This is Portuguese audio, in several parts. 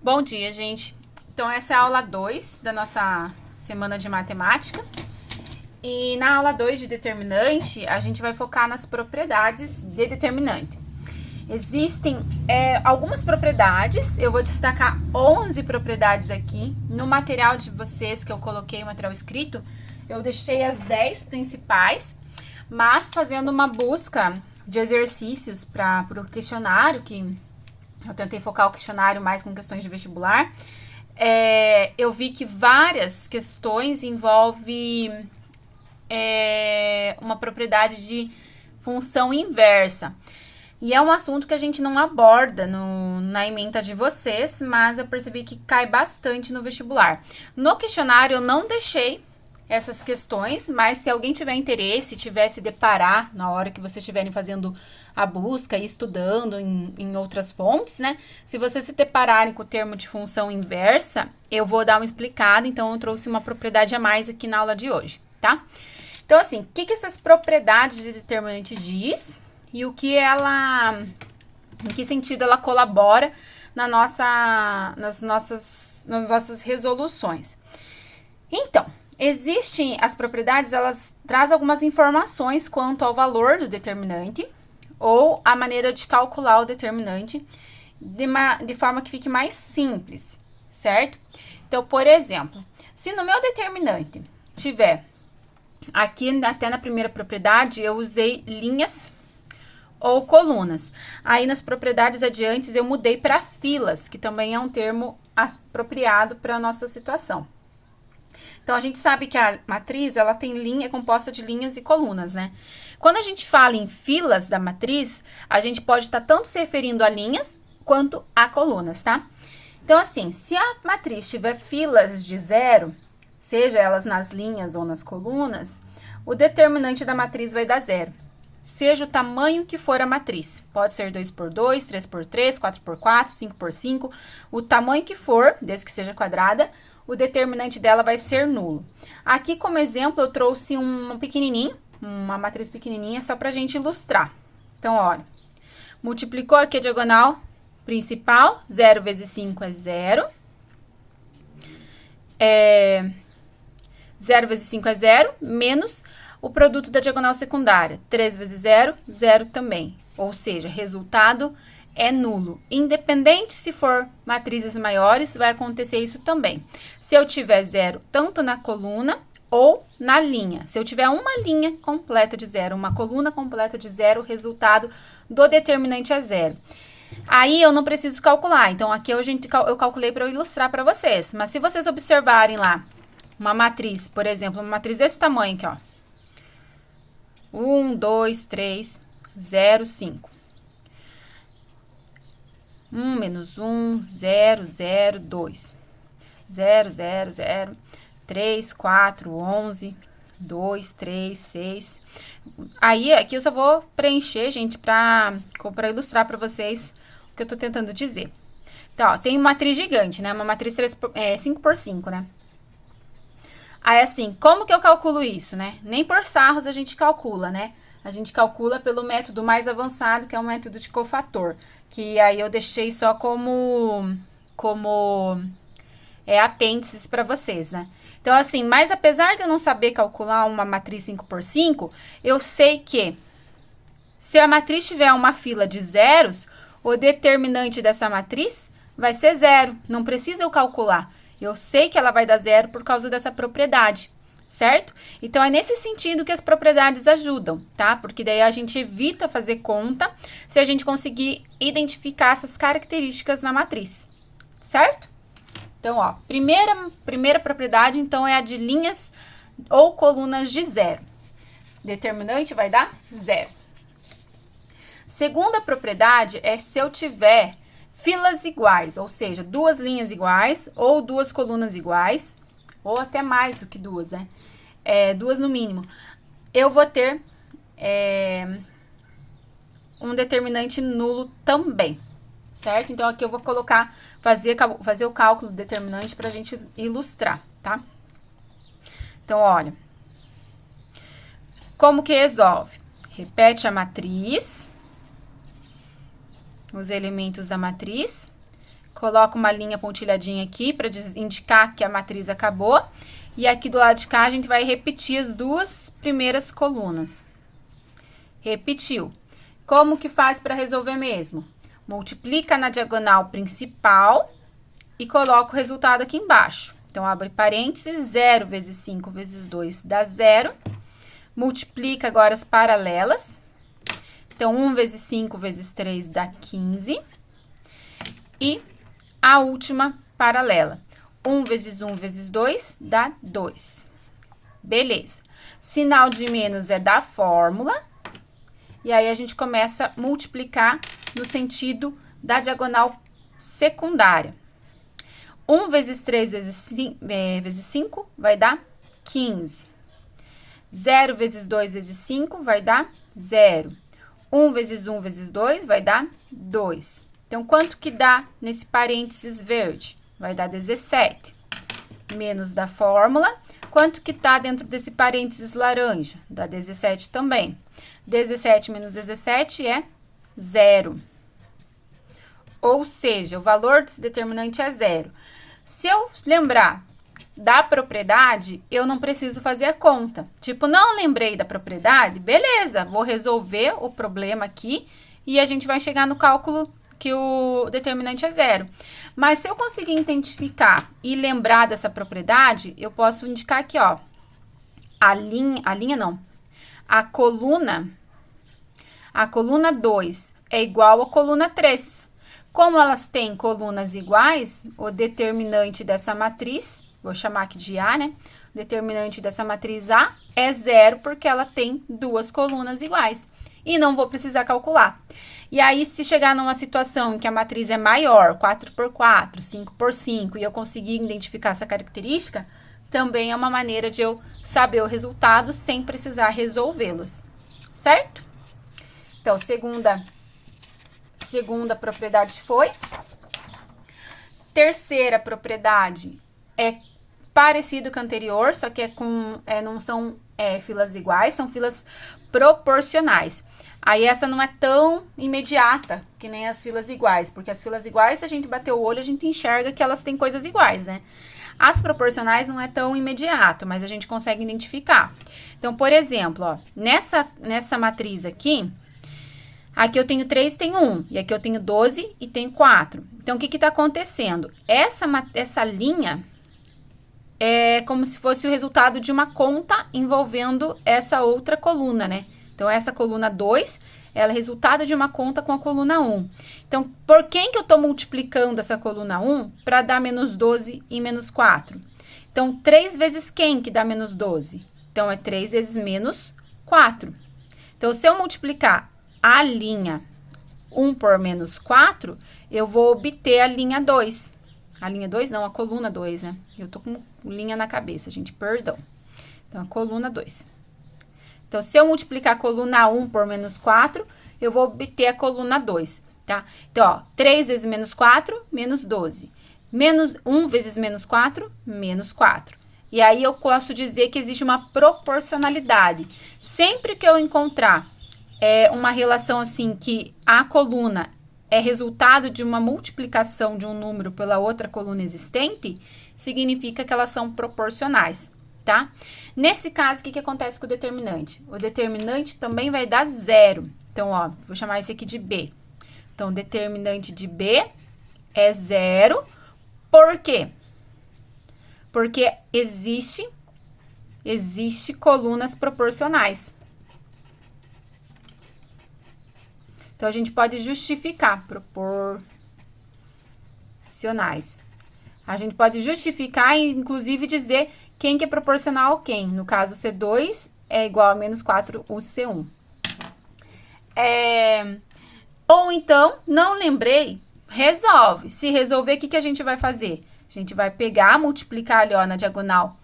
Bom dia, gente. Então, essa é a aula 2 da nossa semana de matemática. E na aula 2 de determinante, a gente vai focar nas propriedades de determinante. Existem algumas propriedades, eu vou destacar 11 propriedades aqui. No material de vocês que eu coloquei, o material escrito, eu deixei as 10 principais, mas fazendo uma busca de exercícios para o questionário, que eu tentei focar o questionário mais com questões de vestibular, eu vi que várias questões envolvem uma propriedade de função inversa. E é um assunto que a gente não aborda na ementa de vocês, mas eu percebi que cai bastante no vestibular. No questionário eu não deixei essas questões, mas se alguém tiver interesse, tiver se deparar na hora que vocês estiverem fazendo a busca e estudando em outras fontes, né? Se vocês se depararem com o termo de função inversa, eu vou dar uma explicada, então eu trouxe uma propriedade a mais aqui na aula de hoje, tá? Então, assim, o que essas propriedades de determinante diz e em que sentido ela colabora nas nossas resoluções. Então, existem as propriedades, elas trazem algumas informações quanto ao valor do determinante ou a maneira de calcular o determinante de forma que fique mais simples, certo? Então, por exemplo, se no meu determinante tiver, aqui até na primeira propriedade, eu usei linhas ou colunas. Aí nas propriedades adiantes eu mudei para filas, que também é um termo apropriado para a nossa situação. Então, a gente sabe que a matriz, ela tem linha, é composta de linhas e colunas, né? Quando a gente fala em filas da matriz, a gente pode estar tanto se referindo a linhas quanto a colunas, tá? Então, assim, se a matriz tiver filas de zero, seja elas nas linhas ou nas colunas, o determinante da matriz vai dar zero. Seja o tamanho que for a matriz. Pode ser 2x2, 3x3, 4x4, 5x5, o tamanho que for, desde que seja quadrada, o determinante dela vai ser nulo. Aqui, como exemplo, eu trouxe um pequenininho, uma matriz pequenininha, só pra gente ilustrar. Então, olha, multiplicou aqui a diagonal principal, 0 vezes 5 é 0. 0 vezes 5 é 0, menos o produto da diagonal secundária. 3 vezes 0, 0 também. Ou seja, resultado é nulo. Independente se for matrizes maiores, vai acontecer isso também. Se eu tiver zero tanto na coluna ou na linha. Se eu tiver uma linha completa de zero, uma coluna completa de zero, o resultado do determinante é zero. Aí eu não preciso calcular. Então, aqui eu calculei para eu ilustrar para vocês. Mas se vocês observarem lá uma matriz, por exemplo, uma matriz desse tamanho aqui, ó. 1, 2, 3, 0, 5. 1 menos 1, 0, 0, 2. 0, 0, 0, 3, 4, 11, 2, 3, 6. Aí, aqui eu só vou preencher, gente, para ilustrar para vocês o que eu tô tentando dizer. Então, ó, tem uma matriz gigante, né? Uma matriz 5x5, né? Aí, assim, como que eu calculo isso, né? Nem por sarros a gente calcula, né? A gente calcula pelo método mais avançado, que é o método de cofator. Que aí eu deixei só como apêndices para vocês, né? Então, assim, mas apesar de eu não saber calcular uma matriz 5x5, eu sei que se a matriz tiver uma fila de zeros, o determinante dessa matriz vai ser zero. Não precisa eu calcular. Eu sei que ela vai dar zero por causa dessa propriedade, certo? Então, é nesse sentido que as propriedades ajudam, tá? Porque daí a gente evita fazer conta se a gente conseguir identificar essas características na matriz, certo? Então, ó, primeira propriedade, então, é a de linhas ou colunas de zero. Determinante vai dar zero. Segunda propriedade é se eu tiver filas iguais, ou seja, duas linhas iguais ou duas colunas iguais, ou até mais do que duas, né? Duas no mínimo. Eu vou ter um determinante nulo também, certo? Então, aqui eu vou colocar, fazer o cálculo do determinante para a gente ilustrar, tá? Então, olha. Como que resolve? Repete a matriz, os elementos da matriz, Coloco uma linha pontilhadinha aqui para indicar que a matriz acabou. E aqui do lado de cá, a gente vai repetir as duas primeiras colunas. Repetiu. Como que faz para resolver mesmo? Multiplica na diagonal principal e coloca o resultado aqui embaixo. Então, abre parênteses, 0 vezes 5 vezes 2 dá 0. Multiplica agora as paralelas. Então, 1 vezes 5 vezes 3 dá 15. E a última paralela. 1 vezes 1 vezes 2 dá 2. Beleza. Sinal de menos é da fórmula. E aí, a gente começa a multiplicar no sentido da diagonal secundária. 1 vezes 3 vezes 5 vai dar 15. 0 vezes 2 vezes 5 vai dar 0. 1 vezes 1 vezes 2 vai dar 2. Então, quanto que dá nesse parênteses verde? Vai dar 17. Menos da fórmula. Quanto que tá dentro desse parênteses laranja? Dá 17 também. 17 menos 17 é 0. Ou seja, o valor desse determinante é 0. Se eu lembrar da propriedade, eu não preciso fazer a conta. Tipo, não lembrei da propriedade? Beleza, vou resolver o problema aqui e a gente vai chegar no cálculo que o determinante é 0. Mas se eu conseguir identificar e lembrar dessa propriedade, eu posso indicar aqui, ó, a coluna 2 é igual à coluna 3. Como elas têm colunas iguais, o determinante dessa matriz, vou chamar aqui de A, né? O determinante dessa matriz A é 0, porque ela tem duas colunas iguais. E não vou precisar calcular. E aí, se chegar numa situação em que a matriz é maior, 4x4, 5x5, e eu conseguir identificar essa característica, também é uma maneira de eu saber o resultado sem precisar resolvê-las. Certo? Então, segunda propriedade foi. Terceira propriedade é parecido com a anterior, só que não são filas iguais, são filas proporcionais. Aí essa não é tão imediata que nem as filas iguais, porque as filas iguais, se a gente bater o olho, a gente enxerga que elas têm coisas iguais, né? As proporcionais não é tão imediato, mas a gente consegue identificar. Então, por exemplo, ó, nessa matriz aqui eu tenho 3 e tenho 1, e aqui eu tenho 12 e tenho 4. Então, o que está acontecendo? Essa linha é como se fosse o resultado de uma conta envolvendo essa outra coluna, né? Então, essa coluna 2, ela é resultado de uma conta com a coluna 1. Então, por quem que eu estou multiplicando essa coluna 1 para dar menos 12 e menos 4? Então, 3 vezes quem que dá menos 12? Então, é 3 vezes menos 4. Então, se eu multiplicar a linha 1 por menos 4, eu vou obter a linha 2. A linha 2 não, a coluna 2, né? Eu tô com linha na cabeça, gente, perdão. Então, a coluna 2. Então, se eu multiplicar a coluna 1 por menos 4, eu vou obter a coluna 2, tá? Então, ó, 3 vezes menos 4, menos 12. Menos 1 vezes menos 4, menos 4. E aí, eu posso dizer que existe uma proporcionalidade. Sempre que eu encontrar uma relação assim que a coluna é resultado de uma multiplicação de um número pela outra coluna existente, significa que elas são proporcionais, tá? Nesse caso, o que acontece com o determinante? O determinante também vai dar 0. Então, ó, vou chamar esse aqui de B. Então, o determinante de B é 0. Por quê? Porque existe colunas proporcionais. Então, a gente pode justificar proporcionais. A gente pode justificar e, inclusive, dizer quem que é proporcional a quem. No caso, C2 é igual a menos 4 o C1. Ou então, não lembrei, resolve. Se resolver, o que a gente vai fazer? A gente vai pegar, multiplicar ali, ó, na diagonal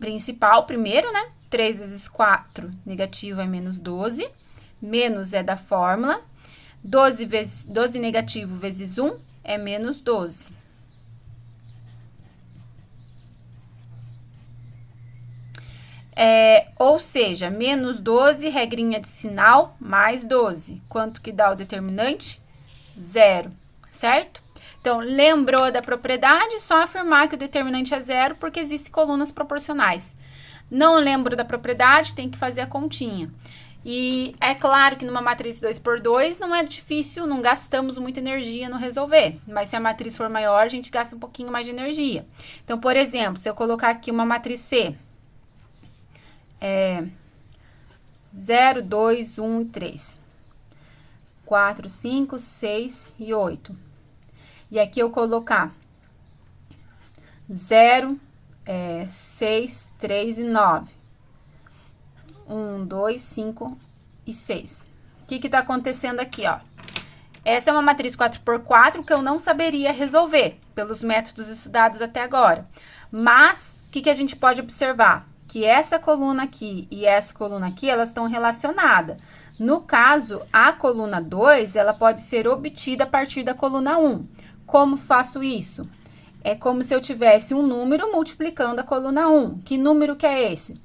principal primeiro, né? 3 vezes 4 negativo é menos 12. Menos é da fórmula. 12 negativo vezes 1 é menos 12. Ou seja, menos 12, regrinha de sinal, mais 12. Quanto que dá o determinante? 0, certo? Então, lembrou da propriedade, só afirmar que o determinante é zero porque existem colunas proporcionais. Não lembro da propriedade, tem que fazer a continha. E é claro que numa matriz 2x2 não é difícil, não gastamos muita energia no resolver. Mas se a matriz for maior, a gente gasta um pouquinho mais de energia. Então, por exemplo, se eu colocar aqui uma matriz C, 0, 2, 1 e 3. 4, 5, 6 e 8. E aqui eu colocar 0, 6, 3 e 9. 1, 2, 5 e 6. O que tá acontecendo aqui, ó? Essa é uma matriz 4x4 que eu não saberia resolver pelos métodos estudados até agora. Mas, o que a gente pode observar? Que essa coluna aqui e essa coluna aqui, elas estão relacionadas. No caso, a coluna 2, ela pode ser obtida a partir da coluna 1. Como faço isso? É como se eu tivesse um número multiplicando a coluna 1. Que número que é esse?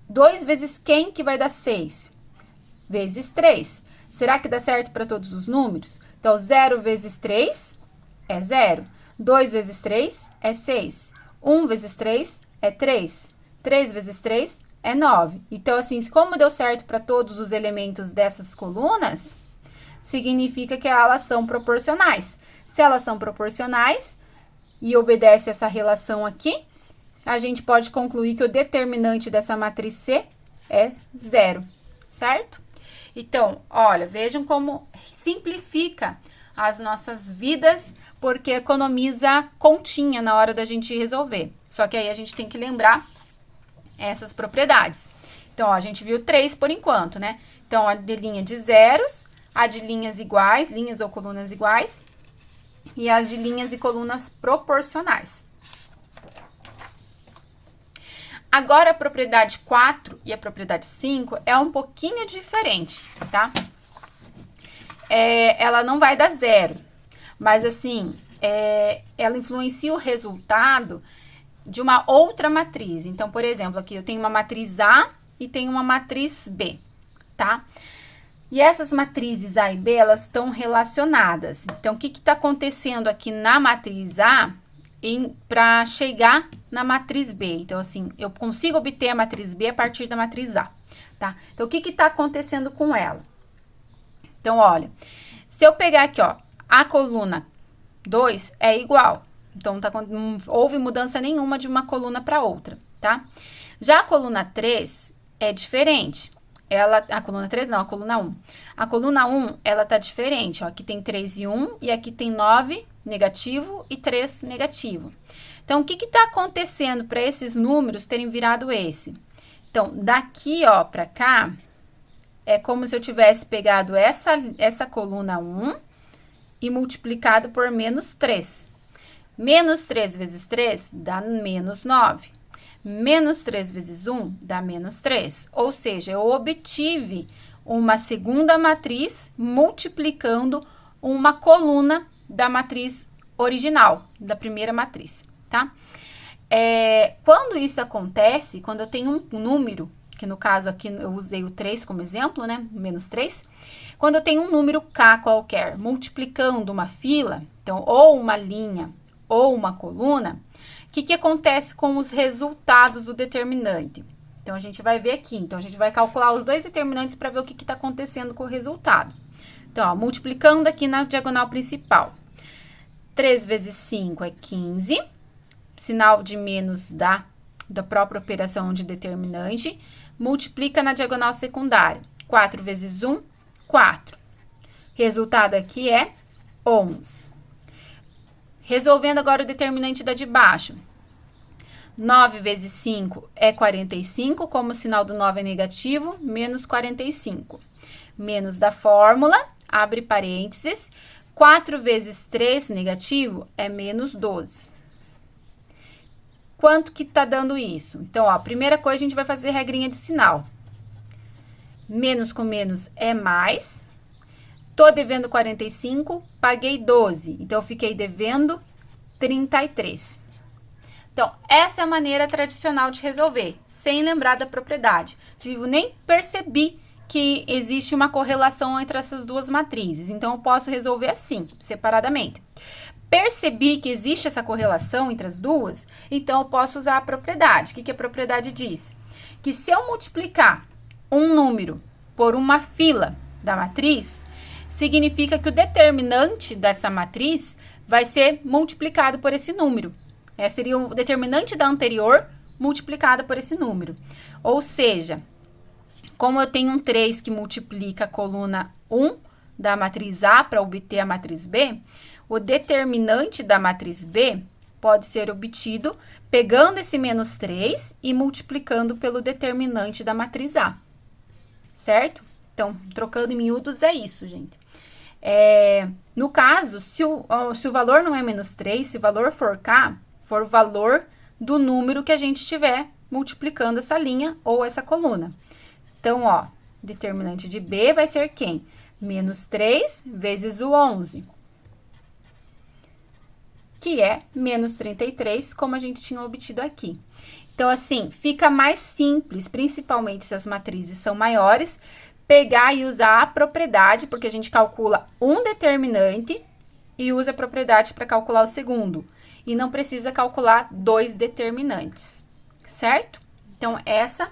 2 vezes quem que vai dar 6? Vezes 3. Será que dá certo para todos os números? Então, 0 vezes 3 é 0. 2 vezes 3 é 6. 1 vezes 3 é 3. 3 vezes 3 é 9. Então, assim, como deu certo para todos os elementos dessas colunas, significa que elas são proporcionais. Se elas são proporcionais e obedece essa relação aqui, a gente pode concluir que o determinante dessa matriz C é 0, certo? Então, olha, vejam como simplifica as nossas vidas, porque economiza continha na hora da gente resolver. Só que aí a gente tem que lembrar essas propriedades. Então, ó, a gente viu 3 por enquanto, né? Então, a de linha de zeros, a de linhas iguais, linhas ou colunas iguais, e as de linhas e colunas proporcionais. Agora, a propriedade 4 e a propriedade 5 é um pouquinho diferente, tá? Ela não vai dar zero, mas assim, ela influencia o resultado de uma outra matriz. Então, por exemplo, aqui eu tenho uma matriz A e tenho uma matriz B, tá? E essas matrizes A e B, elas estão relacionadas. Então, o que está acontecendo aqui na matriz A para chegar na matriz B? Então, assim, eu consigo obter a matriz B a partir da matriz A, tá? Então, o que está acontecendo com ela? Então, olha, se eu pegar aqui, ó, a coluna 2 é igual. Então, não houve mudança nenhuma de uma coluna para outra, tá? Já a coluna 3 é diferente. A coluna 3 não, a coluna 1. A coluna 1, ela tá diferente, ó. Aqui tem 3 e 1, e aqui tem 9 negativo e 3 negativo. Então, o que tá acontecendo para esses números terem virado esse? Então, daqui, ó, para cá, é como se eu tivesse pegado essa coluna 1 e multiplicado por menos 3. Menos 3 vezes 3 dá menos 9. Menos 3 vezes 1 dá menos 3. Ou seja, eu obtive uma segunda matriz multiplicando uma coluna da matriz original, da primeira matriz, tá? Quando isso acontece, quando eu tenho um número, que no caso aqui eu usei o 3 como exemplo, né? Menos 3. Quando eu tenho um número K qualquer multiplicando uma fila, então, ou uma linha ou uma coluna, o que acontece com os resultados do determinante? Então, a gente vai ver aqui. Então, a gente vai calcular os dois determinantes para ver o que está acontecendo com o resultado. Então, ó, multiplicando aqui na diagonal principal. 3 vezes 5 é 15. Sinal de menos da própria operação de determinante. Multiplica na diagonal secundária. 4 vezes 1, 4. Resultado aqui é 11. Resolvendo agora o determinante da de baixo. 9 vezes 5 é 45, como o sinal do 9 é negativo, menos 45. Menos da fórmula, abre parênteses, 4 vezes 3 negativo é menos 12. Quanto que tá dando isso? Então, ó, a primeira coisa a gente vai fazer regrinha de sinal. Menos com menos é mais. Tô devendo 45, paguei 12. Então, eu fiquei devendo 33. Então, essa é a maneira tradicional de resolver, sem lembrar da propriedade. Tipo, nem percebi que existe uma correlação entre essas duas matrizes. Então, eu posso resolver assim, separadamente. Percebi que existe essa correlação entre as duas, então eu posso usar a propriedade. O que a propriedade diz? Que se eu multiplicar um número por uma fila da matriz, significa que o determinante dessa matriz vai ser multiplicado por esse número. Seria o determinante da anterior multiplicado por esse número. Ou seja, como eu tenho um 3 que multiplica a coluna 1 da matriz A para obter a matriz B, o determinante da matriz B pode ser obtido pegando esse menos 3 e multiplicando pelo determinante da matriz A. Certo? Então, trocando em miúdos é isso, gente. No caso, se o valor não é menos 3, se o valor for K, for o valor do número que a gente estiver multiplicando essa linha ou essa coluna. Então, ó, determinante de B vai ser quem? Menos 3 vezes o 11, que é menos 33, como a gente tinha obtido aqui. Então, assim, fica mais simples, principalmente se as matrizes são maiores, pegar e usar a propriedade, porque a gente calcula um determinante e usa a propriedade para calcular o segundo. E não precisa calcular dois determinantes, certo? Então, essa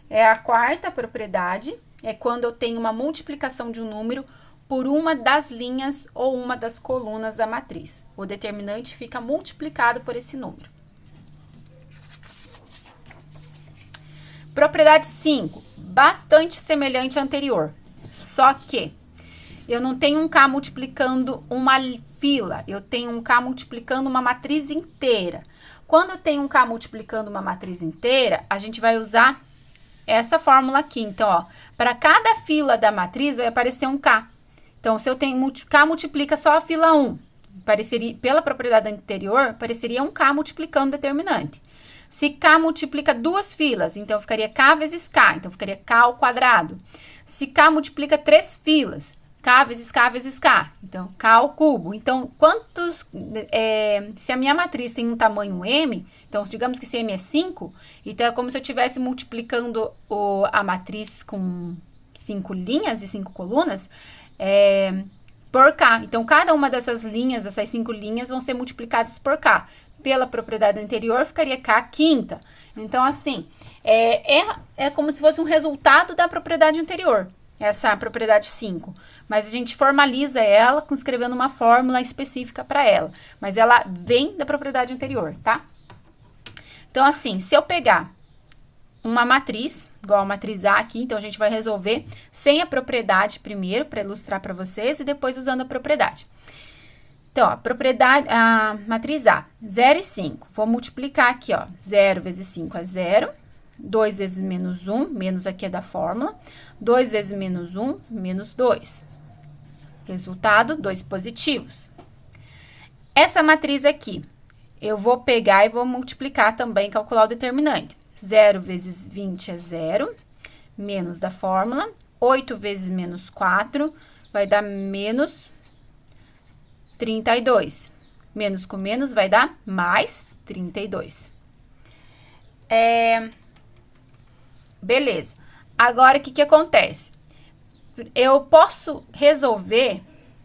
é a quarta propriedade, é quando eu tenho uma multiplicação de um número por uma das linhas ou uma das colunas da matriz. O determinante fica multiplicado por esse número. Propriedade 5, bastante semelhante à anterior, só que eu não tenho um K multiplicando uma fila, eu tenho um K multiplicando uma matriz inteira. Quando eu tenho um K multiplicando uma matriz inteira, a gente vai usar essa fórmula aqui. Então, ó, para cada fila da matriz vai aparecer um K. Então, se eu tenho K multiplica só a fila 1, pela propriedade anterior, apareceria um K multiplicando o determinante. Se K multiplica duas filas, então ficaria K vezes K, então ficaria K ao quadrado. Se K multiplica 3 filas, K vezes K vezes K, então K ao cubo. Então, se a minha matriz tem um tamanho M, então digamos que esse M é 5, então é como se eu estivesse multiplicando a matriz com 5 linhas e 5 colunas, por K. Então, cada uma dessas linhas, dessas 5 linhas, vão ser multiplicadas por K. Pela propriedade anterior, ficaria K quinta. Então, assim, é como se fosse um resultado da propriedade anterior, essa propriedade 5. Mas a gente formaliza ela escrevendo uma fórmula específica para ela. Mas ela vem da propriedade anterior, tá? Então, assim, se eu pegar uma matriz, igual a matriz A aqui, então a gente vai resolver sem a propriedade primeiro, para ilustrar para vocês, e depois usando a propriedade. Então, a matriz A, 0 e 5. Vou multiplicar aqui, ó. 0 vezes 5 é 0. 2 vezes menos 1, menos aqui é da fórmula. 2 vezes menos 1, menos 2. Resultado, 2 positivos. Essa matriz aqui, eu vou pegar e vou multiplicar também, calcular o determinante. 0 vezes 20 é 0, menos da fórmula. 8 vezes menos 4 vai dar menos 32. Menos com menos vai dar mais 32. Beleza. Agora, o que acontece? Eu posso resolver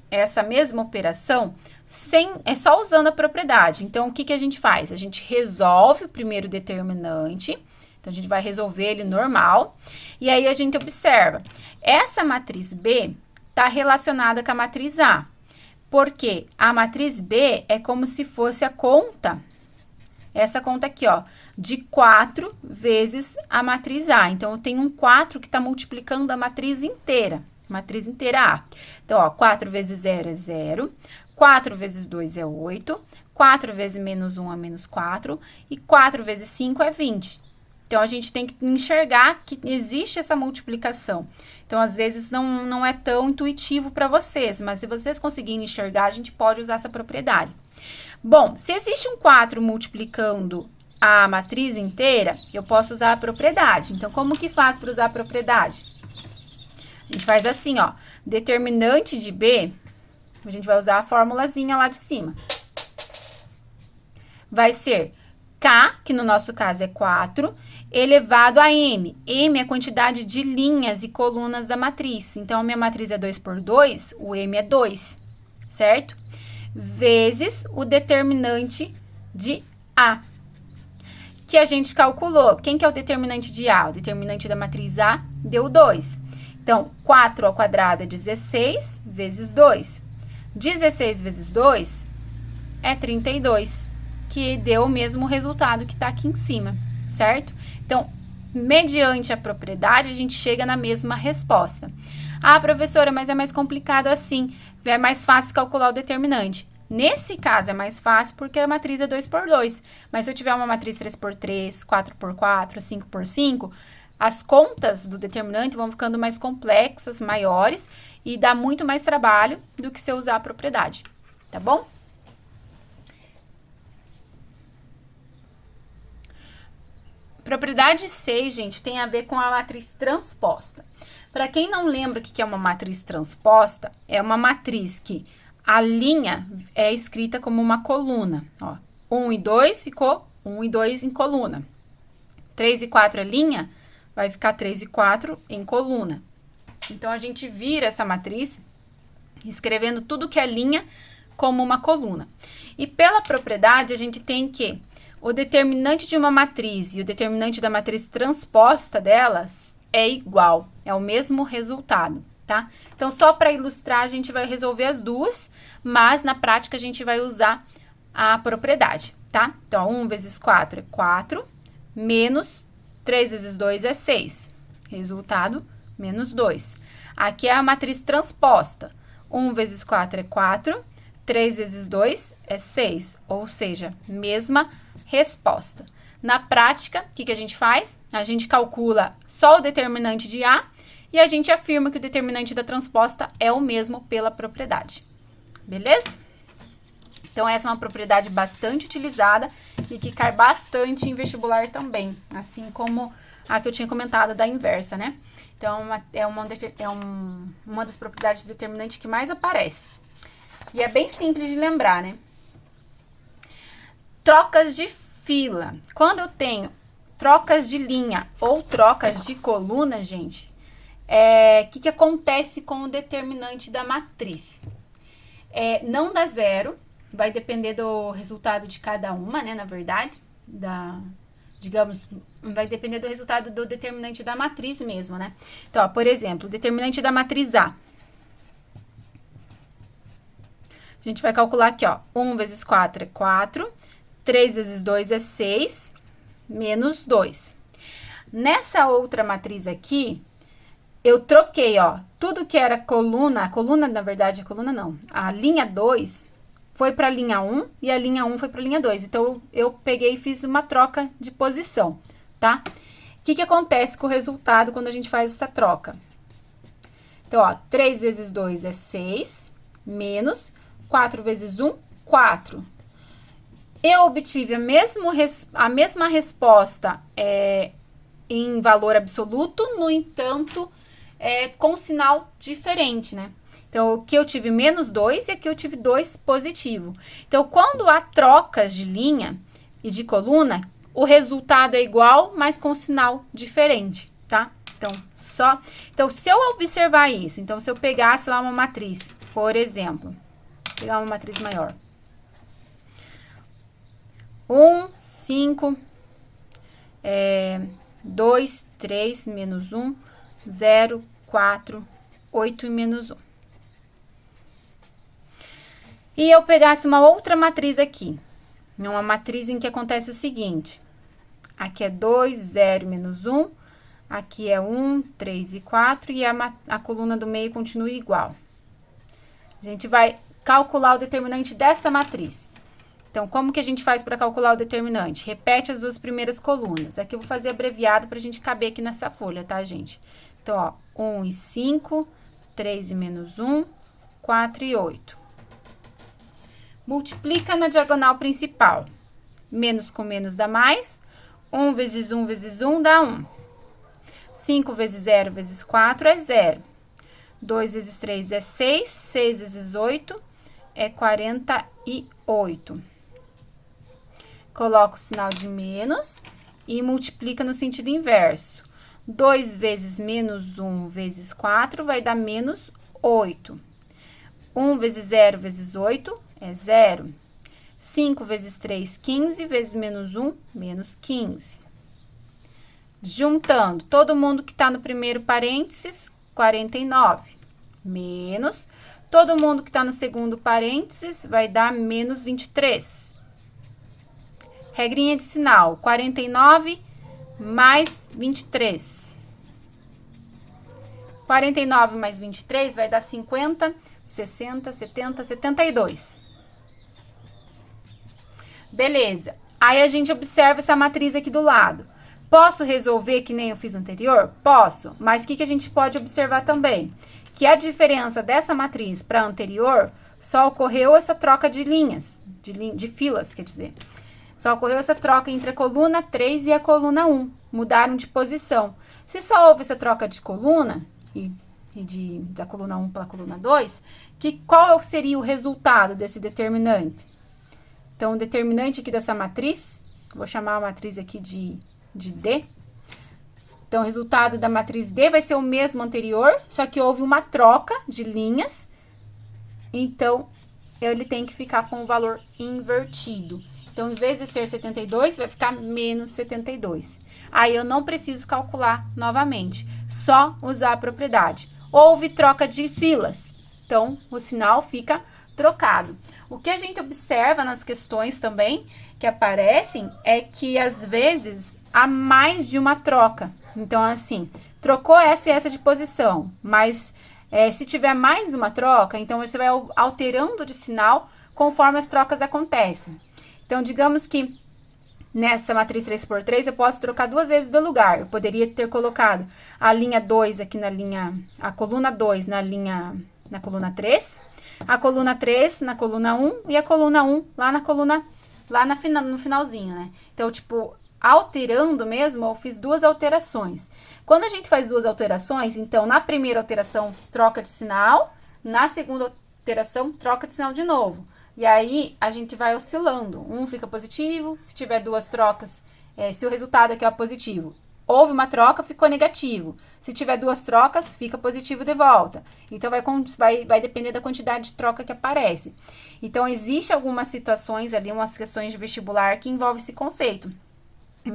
essa mesma operação só usando a propriedade. Então, o que a gente faz? A gente resolve o primeiro determinante. Então, a gente vai resolver ele normal. E aí, a gente observa. Essa matriz B está relacionada com a matriz A. Porque a matriz B é como se fosse a conta, essa conta aqui, ó, de 4 vezes a matriz A. Então, eu tenho um 4 que está multiplicando a matriz inteira A. Então, ó, 4 vezes 0 é 0, 4 vezes 2 é 8, 4 vezes menos 1 é menos 4, e 4 vezes 5 é 20. Então, a gente tem que enxergar que existe essa multiplicação. Então, às vezes, não é tão intuitivo para vocês, mas se vocês conseguirem enxergar, a gente pode usar essa propriedade. Bom, se existe um 4 multiplicando a matriz inteira, eu posso usar a propriedade. Então, como que faz para usar a propriedade? A gente faz assim, ó, determinante de B, a gente vai usar a formulazinha lá de cima. Vai ser K, que no nosso caso é 4, elevado a M. M é a quantidade de linhas e colunas da matriz. Então, a minha matriz é 2 por 2, o M é 2, certo? vezes o determinante de A, que a gente calculou. Quem que é o determinante de A? O determinante da matriz A deu 2. Então, 4 ao quadrado é 16 vezes 2. 16 vezes 2 é 32, que deu o mesmo resultado que está aqui em cima, certo? Então, mediante a propriedade, a gente chega na mesma resposta. Ah, professora, mas é mais complicado assim, é mais fácil calcular o determinante. Nesse caso, é mais fácil porque a matriz é 2 por 2. Mas se eu tiver uma matriz 3 por 3, 4 por 4, 5 por 5, as contas do determinante vão ficando mais complexas, maiores, e dá muito mais trabalho do que se eu usar a propriedade, tá bom? Propriedade 6, gente, tem a ver com a matriz transposta. Para quem não lembra o que é uma matriz transposta, é uma matriz que a linha é escrita como uma coluna. Ó, 1 e 2 ficou 1 e 2 em coluna. 3 e 4 é linha, vai ficar 3 e 4 em coluna. Então, a gente vira essa matriz escrevendo tudo que é linha como uma coluna. E pela propriedade, a gente tem que o determinante de uma matriz e o determinante da matriz transposta delas é igual, é o mesmo resultado, tá? Então, só para ilustrar, a gente vai resolver as duas, mas na prática a gente vai usar a propriedade, tá? Então, 1 vezes 4 é 4, menos 3 vezes 2 é 6. Resultado, menos 2. Aqui é a matriz transposta. 1 vezes 4 é 4, 3 vezes 2 é 6, ou seja, mesma resposta. Na prática, o que a gente faz? A gente calcula só o determinante de A e a gente afirma que o determinante da transposta é o mesmo pela propriedade. Beleza? Então, essa é uma propriedade bastante utilizada e que cai bastante em vestibular também, assim como a que eu tinha comentado da inversa, né? Então, uma das propriedades determinantes que mais aparece. E é bem simples de lembrar, né? Trocas de fila. Quando eu tenho trocas de linha ou trocas de coluna, gente, o que acontece com o determinante da matriz? Não dá zero, vai depender do resultado de cada uma, né? Na verdade, digamos, vai depender do resultado do determinante da matriz mesmo, né? Então, ó, por exemplo, o determinante da matriz A. A gente vai calcular aqui, ó, 1 vezes 4 é 4, 3 vezes 2 é 6, menos 2. Nessa outra matriz aqui, eu troquei, ó, tudo que era coluna, a coluna, na verdade, a coluna não, a linha 2 foi para a linha 1 e a linha 1 foi para a linha 2. Então, eu peguei e fiz uma troca de posição, tá? O que acontece com o resultado quando a gente faz essa troca? Então, ó, 3 vezes 2 é 6, menos 4 vezes 1, 4. Eu obtive a mesma resposta em valor absoluto, no entanto, com sinal diferente, né? Então, aqui eu tive menos 2 e aqui eu tive 2 positivo. Então, quando há trocas de linha e de coluna, o resultado é igual, mas com sinal diferente, tá? Então, se eu observar isso, então, se eu pegasse lá uma matriz, por exemplo, pegar uma matriz maior. 1, 5, 2, 3, menos 1, 0, 4, 8 e menos 1. E eu pegasse uma outra matriz aqui. Uma matriz em que acontece o seguinte. Aqui é 2, 0 e menos 1. Aqui é 1, 3 e 4. E a coluna do meio continua igual. A gente vai calcular o determinante dessa matriz. Então, como que a gente faz para calcular o determinante? Repete as duas primeiras colunas. Aqui eu vou fazer abreviado para a gente caber aqui nessa folha, tá, gente? Então, ó, 1 e 5, 3 e menos 1, 4 e 8. Multiplica na diagonal principal. Menos com menos dá mais. 1 vezes 1 vezes 1 dá 1. 5 vezes 0 vezes 4 é 0. 2 vezes 3 é 6. 6 vezes 8 é 48. Coloca o sinal de menos e multiplica no sentido inverso. 2 vezes menos 1 vezes 4 vai dar menos 8. 1 vezes 0 vezes 8, é 0. 5 vezes 3, 15, vezes menos 1, menos 15. Juntando todo mundo que está no primeiro parênteses, 49. Menos todo mundo que está no segundo parênteses, vai dar menos 23. Regrinha de sinal, 49 mais 23. 49 mais 23 vai dar 50, 60, 70, 72. Beleza. Aí a gente observa essa matriz aqui do lado. Posso resolver que nem eu fiz anterior? Posso. Mas o que a gente pode observar também? Que a diferença dessa matriz para a anterior, só ocorreu essa troca de linhas, de filas, quer dizer. Só ocorreu essa troca entre a coluna 3 e a coluna 1. Mudaram de posição. Se só houve essa troca de coluna, da coluna 1 para a coluna 2, qual seria o resultado desse determinante? Então, o determinante aqui dessa matriz, vou chamar a matriz aqui de D. Então, o resultado da matriz D vai ser o mesmo anterior, só que houve uma troca de linhas. Então, ele tem que ficar com o valor invertido. Então, em vez de ser 72, vai ficar menos 72. Aí, eu não preciso calcular novamente, só usar a propriedade. Houve troca de filas, então, o sinal fica trocado. O que a gente observa nas questões também que aparecem é que, às vezes, há mais de uma troca. Então, assim, trocou essa e essa de posição, mas se tiver mais uma troca, então você vai alterando de sinal conforme as trocas acontecem. Então, digamos que nessa matriz 3x3 eu posso trocar duas vezes de lugar. Eu poderia ter colocado a linha 2 aqui a coluna 2 na coluna 3, a coluna 3 na coluna 1 e a coluna 1 no finalzinho, né? Então, tipo, alterando mesmo, eu fiz duas alterações. Quando a gente faz duas alterações, então, na primeira alteração, troca de sinal, na segunda alteração, troca de sinal de novo. E aí, a gente vai oscilando. Um fica positivo, se tiver duas trocas, se o resultado aqui é positivo. Houve uma troca, ficou negativo. Se tiver duas trocas, fica positivo de volta. Então, vai depender da quantidade de troca que aparece. Então, existe algumas situações ali, umas questões de vestibular que envolvem esse conceito.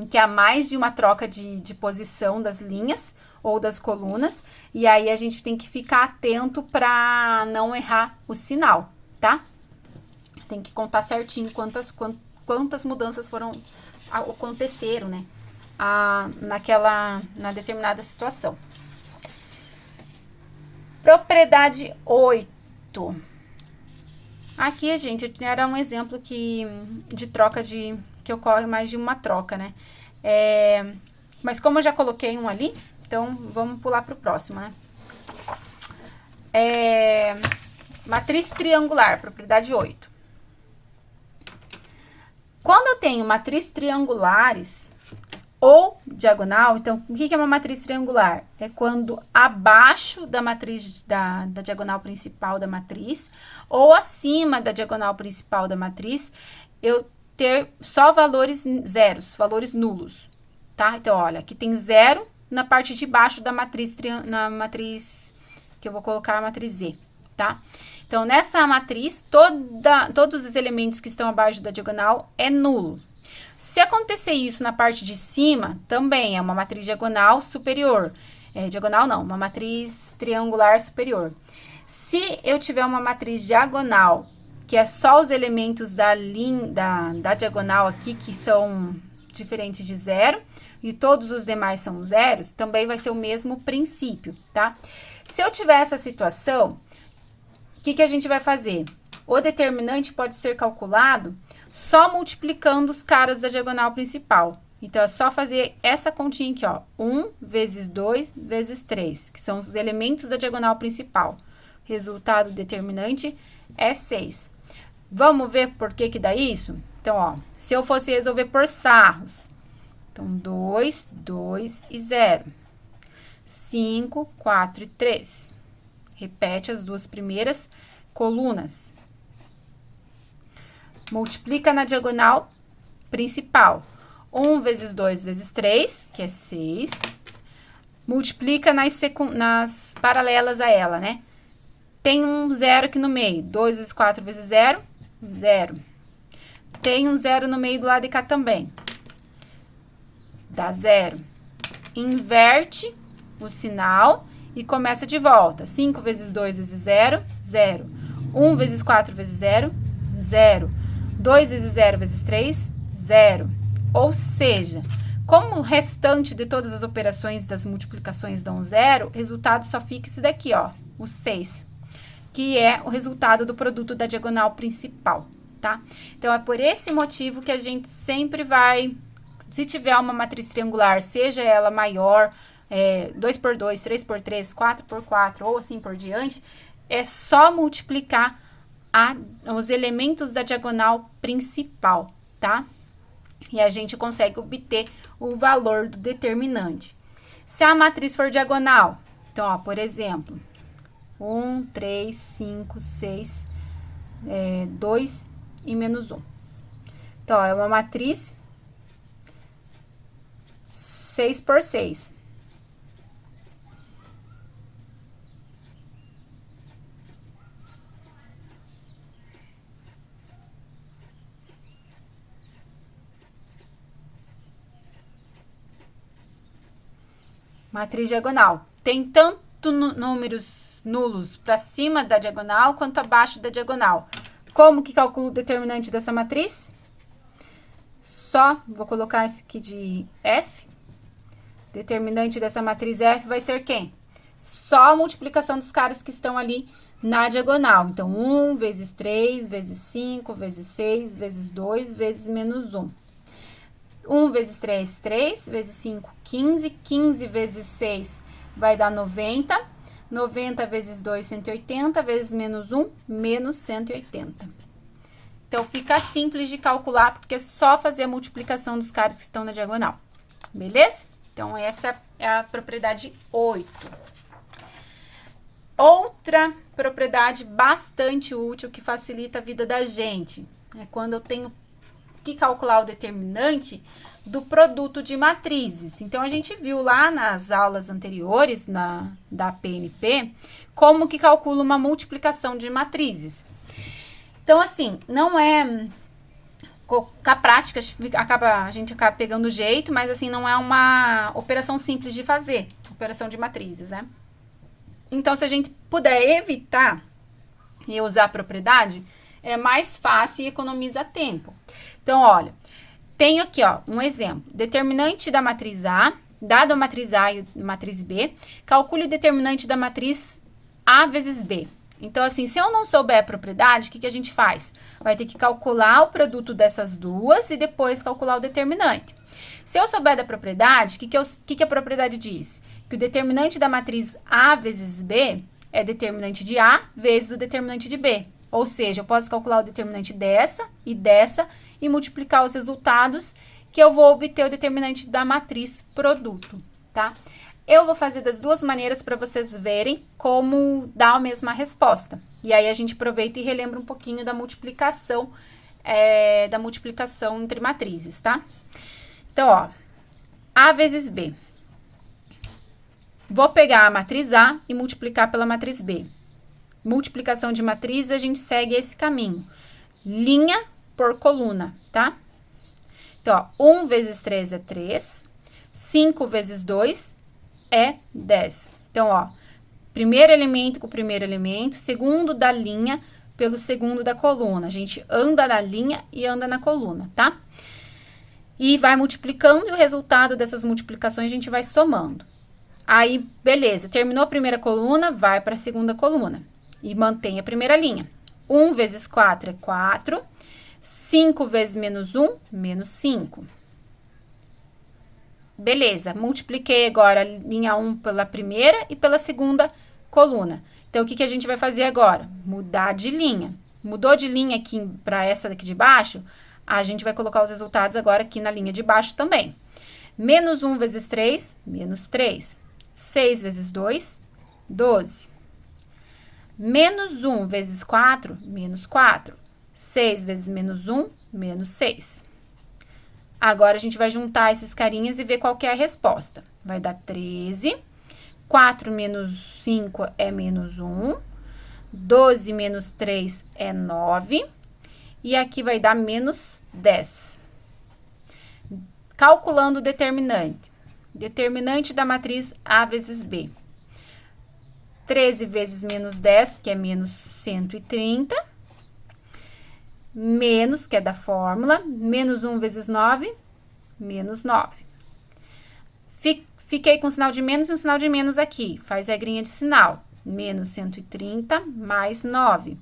Que há mais de uma troca de posição das linhas ou das colunas. E aí, a gente tem que ficar atento para não errar o sinal, tá? Tem que contar certinho quantas mudanças aconteceram, né? Na determinada situação. Propriedade 8. Aqui, gente, era um exemplo de troca que ocorre mais de uma troca, né? Mas como eu já coloquei um ali, então vamos pular para o próximo, né? Matriz triangular, propriedade 8. Quando eu tenho matriz triangulares ou diagonal, então, o que é uma matriz triangular? É quando abaixo da matriz, da diagonal principal da matriz, ou acima da diagonal principal da matriz, eu ter só valores zeros, valores nulos, tá? Então, olha, aqui tem 0 na parte de baixo da matriz, que eu vou colocar a matriz Z, tá? Então, nessa matriz, todos os elementos que estão abaixo da diagonal é nulo. Se acontecer isso na parte de cima, também é uma matriz diagonal superior. Diagonal não, uma matriz triangular superior. Se eu tiver uma matriz diagonal, que é só os elementos da diagonal aqui, que são diferentes de 0, e todos os demais são zeros, também vai ser o mesmo princípio, tá? Se eu tiver essa situação, o que a gente vai fazer? O determinante pode ser calculado só multiplicando os caras da diagonal principal. Então, é só fazer essa continha aqui, ó. 1 vezes 2 vezes 3, que são os elementos da diagonal principal. Resultado determinante é 6. Vamos ver por que dá isso? Então, ó, se eu fosse resolver por sarros, então, 2, 2 e 0. 5, 4 e 3. Repete as duas primeiras colunas. Multiplica na diagonal principal. 1 vezes 2 vezes 3, que é 6. Multiplica nas paralelas a ela, né? Tem um 0 aqui no meio. 2 vezes 4 vezes 0, 0. Tem um 0 no meio do lado de cá também. Dá 0. Inverte o sinal e começa de volta. 5 vezes 2 vezes 0, 0. 1 vezes 4 vezes 0, 0. 2 vezes 0 vezes 3, 0. Ou seja, como o restante de todas as operações das multiplicações dão 0, o resultado só fica esse daqui, ó, o 6, que é o resultado do produto da diagonal principal, tá? Então, é por esse motivo que a gente sempre vai, se tiver uma matriz triangular, seja ela maior, 2x2, 3x3, 4x4 ou assim por diante, é só multiplicar os elementos da diagonal principal, tá? E a gente consegue obter o valor do determinante. Se a matriz for diagonal, então, ó, por exemplo, 1, 3, 5, 6, 2 e menos 1. Então, ó, é uma matriz 6 por 6. Matriz diagonal. Tem tanto números nulos para cima da diagonal quanto abaixo da diagonal. Como que calculo o determinante dessa matriz? Só vou colocar esse aqui de F. Determinante dessa matriz F vai ser quem? Só a multiplicação dos caras que estão ali na diagonal. Então, 1 vezes 3, vezes 5, vezes 6, vezes 2, vezes menos 1. 1 vezes 3, 3, vezes 5, 15, 15 vezes 6 vai dar 90, 90 vezes 2, 180, vezes menos 1, menos 180. Então, fica simples de calcular, porque é só fazer a multiplicação dos caras que estão na diagonal, beleza? Então, essa é a propriedade 8. Outra propriedade bastante útil que facilita a vida da gente é quando eu tenho que calcular o determinante do produto de matrizes. Então, a gente viu lá nas aulas anteriores, da PNP, como que calcula uma multiplicação de matrizes. Então, assim, não é... Com a prática, a gente acaba pegando o jeito, mas, assim, não é uma operação simples de fazer, operação de matrizes, né? Então, se a gente puder evitar e usar a propriedade, é mais fácil e economiza tempo. Então, olha, tenho aqui, ó, um exemplo. Determinante da matriz A, dado a matriz A e a matriz B, calcule o determinante da matriz A vezes B. Então, assim, se eu não souber a propriedade, o que a gente faz? Vai ter que calcular o produto dessas duas e depois calcular o determinante. Se eu souber da propriedade, o que a propriedade diz? Que o determinante da matriz A vezes B é determinante de A vezes o determinante de B. Ou seja, eu posso calcular o determinante dessa e multiplicar os resultados, que eu vou obter o determinante da matriz produto, tá? Eu vou fazer das duas maneiras para vocês verem como dá a mesma resposta. E aí, a gente aproveita e relembra um pouquinho da multiplicação entre matrizes, tá? Então, ó, A vezes B. Vou pegar a matriz A e multiplicar pela matriz B. Multiplicação de matriz, a gente segue esse caminho. Linha por coluna, tá? Então, ó, 1 vezes 3 é 3. 5 vezes 2 é 10. Então, ó, primeiro elemento com o primeiro elemento, segundo da linha pelo segundo da coluna. A gente anda na linha e anda na coluna, tá? E vai multiplicando e o resultado dessas multiplicações a gente vai somando. Aí, beleza, terminou a primeira coluna, vai para a segunda coluna. E mantém a primeira linha. 1 vezes 4 é 4. 5 vezes menos 1, menos 5. Beleza, multipliquei agora a linha 1 pela primeira e pela segunda coluna. Então, o que a gente vai fazer agora? Mudar de linha. Mudou de linha aqui para essa daqui de baixo, a gente vai colocar os resultados agora aqui na linha de baixo também. Menos 1 vezes 3, menos 3. 6 vezes 2, 12. Menos 1 vezes 4, menos 4. 6 vezes menos 1, menos 6. Agora, a gente vai juntar esses carinhas e ver qual que é a resposta. Vai dar 13. 4 menos 5 é menos 1. 12 menos 3 é 9. e aqui vai dar menos 10. Calculando o determinante. Determinante da matriz A vezes B. 13 vezes menos 10, que é menos 130. Menos, que é da fórmula. Menos 1 vezes 9, menos 9. Fiquei com o sinal de menos e um sinal de menos aqui. Faz regrinha de sinal. Menos 130 mais 9.